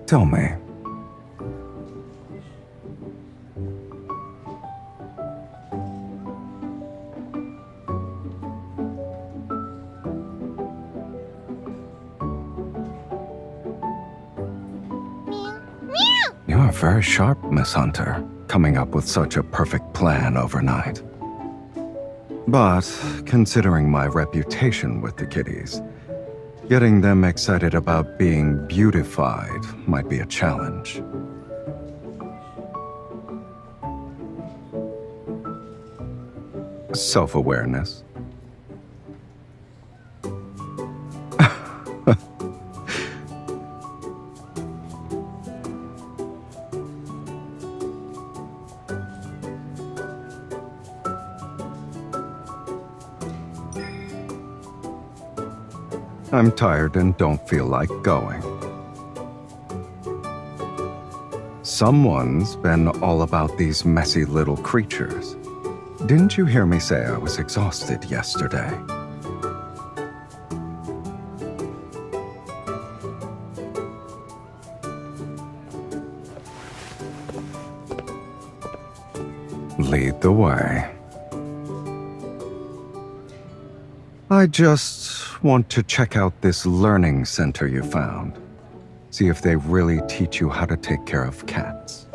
Tell me, you're very sharp, Miss Hunter, coming up with such a perfect plan overnight. But, considering my reputation with the kitties, getting them excited about being beautified might be a challenge. Self-awareness. I'm tired and don't feel like going. Someone's been all about these messy little creatures. Didn't you hear me say I was exhausted yesterday? Lead the way. I just want to check out this learning center you found. See if they really teach you how to take care of cats.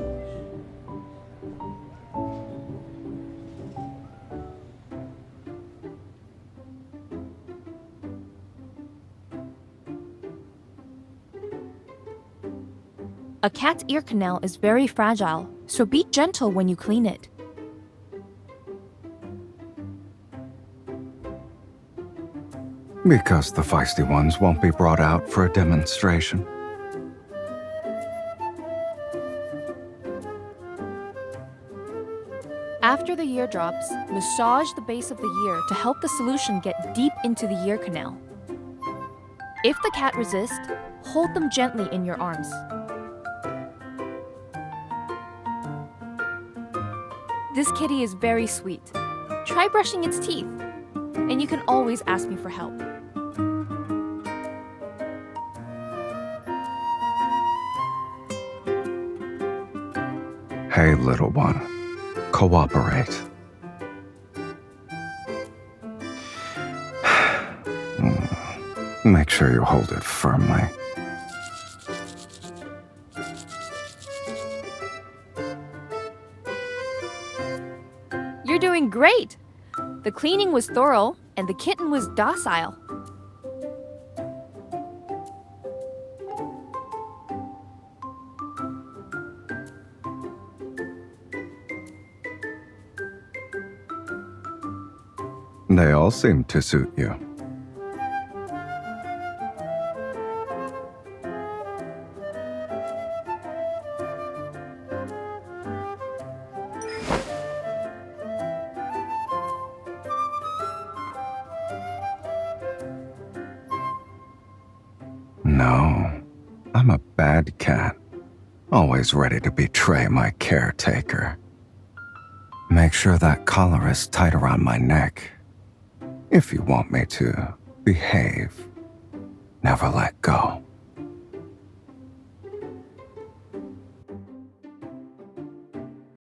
A cat's ear canal is very fragile, so be gentle when you clean it. Because the feisty ones won't be brought out for a demonstration. After the ear drops, massage the base of the ear to help the solution get deep into the ear canal. If the cat resists, hold them gently in your arms. This kitty is very sweet. Try brushing its teeth, and you can always ask me for help. Hey, little one. Cooperate. Make sure you hold it firmly. You're doing great! The cleaning was thorough, and the kitten was docile. They all seem to suit you. No, I'm a bad cat, always ready to betray my caretaker. Make sure that collar is tight around my neck. If you want me to behave, never let go.